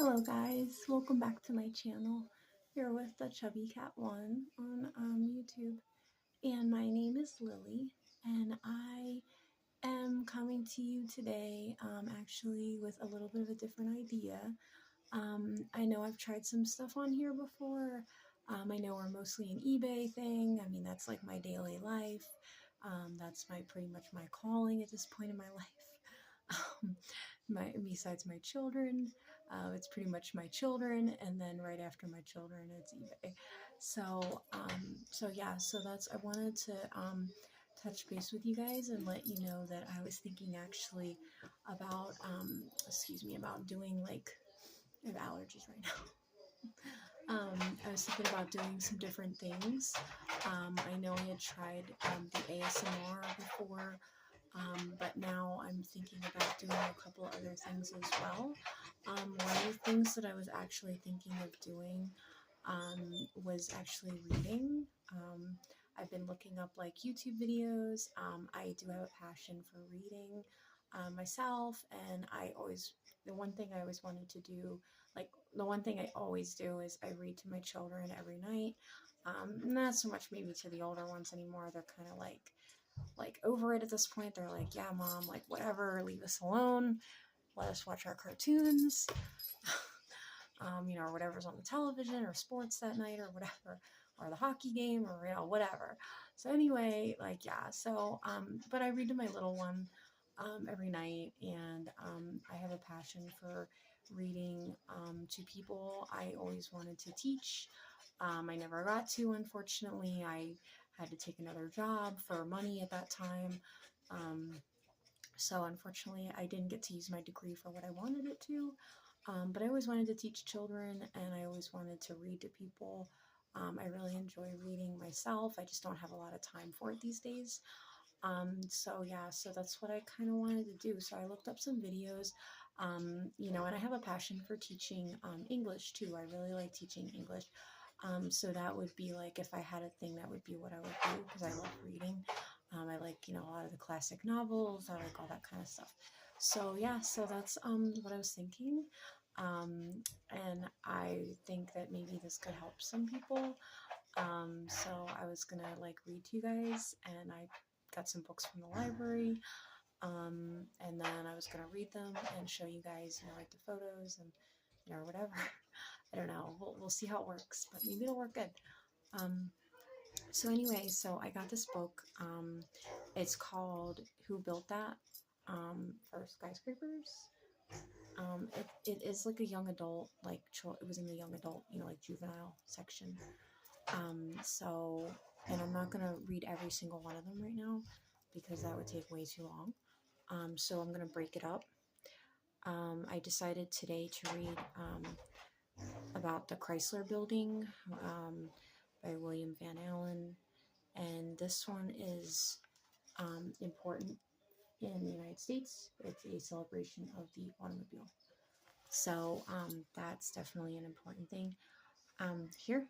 Hello guys, welcome back to my channel. Here with the Chubby Cat 1 on YouTube. And my name is Lily, and I am coming to you today actually with a little bit of a different idea. I know I've tried some stuff on here before. I know we're mostly an eBay thing. I mean, that's like my daily life. That's pretty much my calling at this point in my life. Besides my children, it's pretty much my children, and then right after my children, it's eBay. So yeah, so that's I wanted to touch base with you guys and let you know that I was thinking actually about about doing like I have allergies right now. I was thinking about doing some different things. I know I had tried the ASMR before. But now I'm thinking about doing a couple other things as well. One of the things that I was actually thinking of doing was actually reading. I've been looking up like YouTube videos. I do have a passion for reading myself, and the one thing I always wanted to do, like the one thing I always do is I read to my children every night. Not so much maybe to the older ones anymore. They're kind of like over it at this point. They're like, yeah, mom, like whatever, leave us alone, let us watch our cartoons, or whatever's on the television or sports that night or whatever, or the hockey game or whatever. So anyway, like yeah, so but I read to my little one every night, and I have a passion for reading to people. I always wanted to teach. I never got to, unfortunately. I had to take another job for money at that time. So unfortunately, I didn't get to use my degree for what I wanted it to. But I always wanted to teach children, and I always wanted to read to people. I really enjoy reading myself. I just don't have a lot of time for it these days. So yeah, so that's what I kind of wanted to do. So I looked up some videos, and I have a passion for teaching English too. I really like teaching English. So that would be like, if I had a thing, that would be what I would do, because I love reading. I like, a lot of the classic novels. I like all that kind of stuff. So yeah, so that's what I was thinking. And I think that maybe this could help some people. So I was gonna like read to you guys, and I got some books from the library. And then I was gonna read them and show you guys, like the photos and whatever. I don't know. We'll see how it works, but maybe it'll work good. So anyway, so I got this book. It's called Who Built That? For Skyscrapers. It is like a young adult, like it was in the young adult, like juvenile section. And I'm not gonna read every single one of them right now because that would take way too long. So I'm gonna break it up. I decided today to read about the Chrysler Building by William Van Allen, and this one is important in the United States. It's a celebration of the automobile, so that's definitely an important thing here.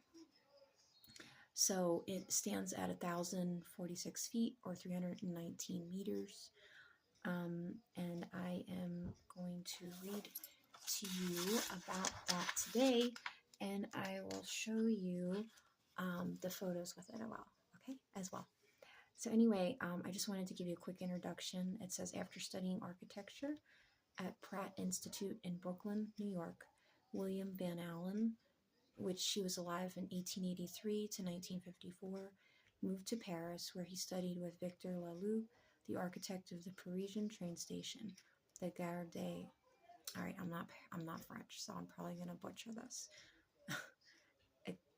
So it stands at 1,046 feet or 319 meters. And I am going to read to you about that today, and I will show you the photos with it as well. So anyway, I just wanted to give you a quick introduction. It says, after studying architecture at Pratt Institute in Brooklyn, New York, William Van Allen, which he was alive in 1883 to 1954, moved to Paris, where he studied with Victor Laloux, the architect of the Parisian train station, the Gare des... All right, I'm not French, so I'm probably gonna butcher this.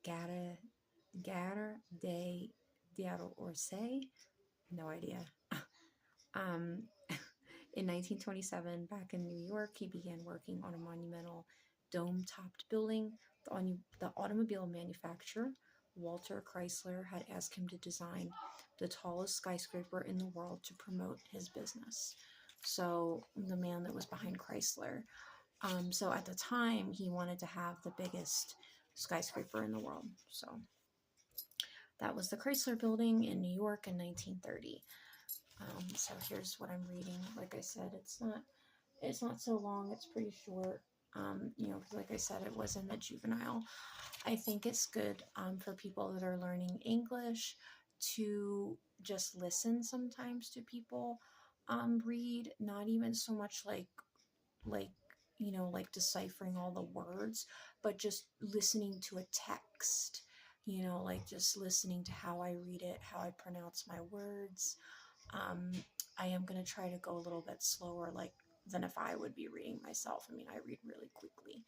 Gare des d'Orsay? No idea. In 1927, back in New York, he began working on a monumental dome-topped building. The automobile manufacturer, Walter Chrysler, had asked him to design the tallest skyscraper in the world to promote his business. So the man that was behind Chrysler. So at the time, he wanted to have the biggest skyscraper in the world. So that was the Chrysler Building in New York in 1930. So here's what I'm reading. Like I said, it's not so long. It's pretty short. you know, because like I said, it was in the juvenile. I think it's good for people that are learning English to just listen sometimes to people read, not even so much like you know, like deciphering all the words, but just listening to a text, you know, like just listening to how I read it, how I pronounce my words. I am going to try to go a little bit slower, like than if I would be reading myself. I mean, I read really quickly.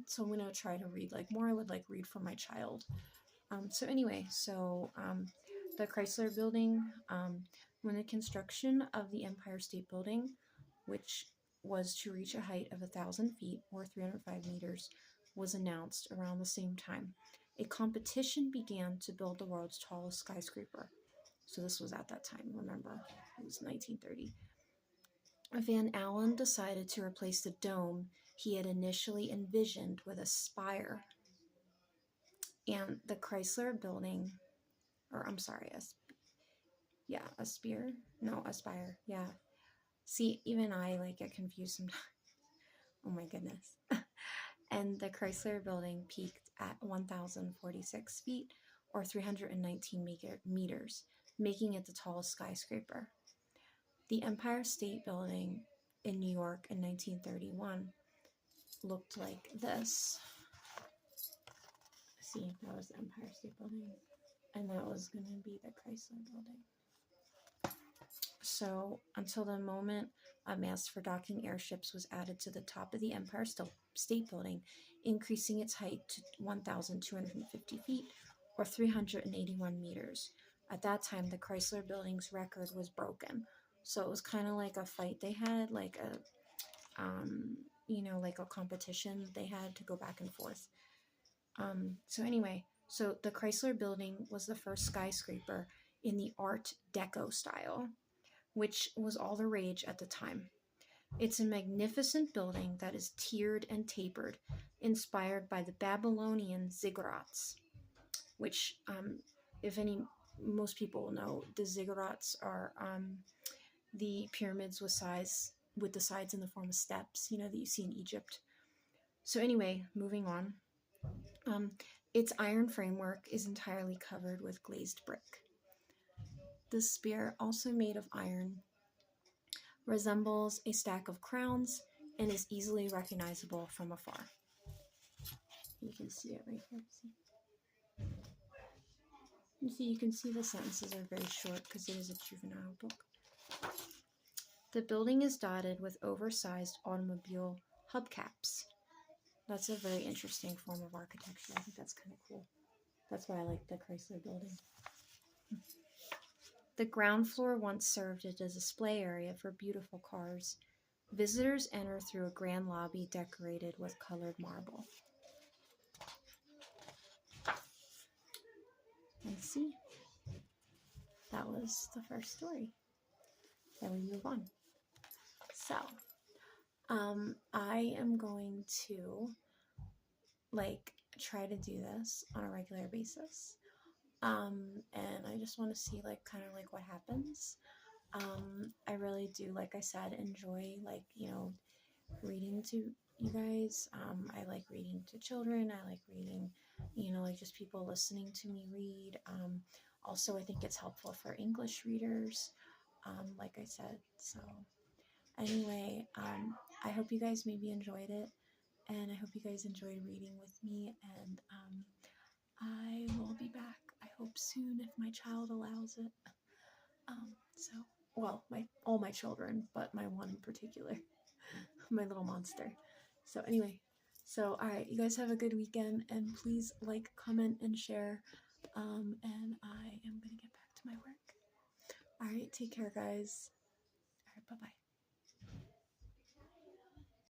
So I'm going to try to read like more I would like read for my child. So anyway, the Chrysler Building, when the construction of the Empire State Building, which was to reach a height of 1,000 feet or 305 meters, was announced around the same time, a competition began to build the world's tallest skyscraper. So this was at that time, remember, it was 1930. Van Allen decided to replace the dome he had initially envisioned with a spire. And the Chrysler Building, or I'm sorry, a spire? No, a spire, yeah. See, even I like get confused sometimes. Oh my goodness. And the Chrysler Building peaked at 1,046 feet or 319 meters, making it the tallest skyscraper. The Empire State Building in New York in 1931 looked like this. See, that was the Empire State Building, and that was going to be the Chrysler Building. So, until the moment a mast for docking airships was added to the top of the Empire State Building, increasing its height to 1,250 feet or 381 meters. At that time, the Chrysler Building's record was broken. So it was kind of like a fight they had, like like a competition they had to go back and forth. So anyway, so the Chrysler Building was the first skyscraper in the Art Deco style, which was all the rage at the time. It's a magnificent building that is tiered and tapered, inspired by the Babylonian ziggurats, which, most people know, the ziggurats are the pyramids with the sides in the form of steps, you know, that you see in Egypt. So anyway, moving on. Its iron framework is entirely covered with glazed brick. The spire, also made of iron, resembles a stack of crowns and is easily recognizable from afar. You can see it right here. You can see the sentences are very short because it is a juvenile book. The building is dotted with oversized automobile hubcaps. That's a very interesting form of architecture. I think that's kind of cool. That's why I like the Chrysler Building. The ground floor once served as a display area for beautiful cars. Visitors enter through a grand lobby decorated with colored marble. And see, that was the first story. Then we move on. So, I am going to try to do this on a regular basis. And I just want to see kind of what happens. I really do, like I said, enjoy reading to you guys. I like reading to children. I like reading, just people listening to me read. Also, I think it's helpful for English readers, like I said. So anyway, I hope you guys maybe enjoyed it, and I hope you guys enjoyed reading with me, and I will be back, I hope soon, if my child allows it. All my children, but my one in particular, my little monster. So anyway, all right, you guys have a good weekend, and please like, comment, and share, and I am gonna get back to my work. All right, take care, guys. All right, bye-bye.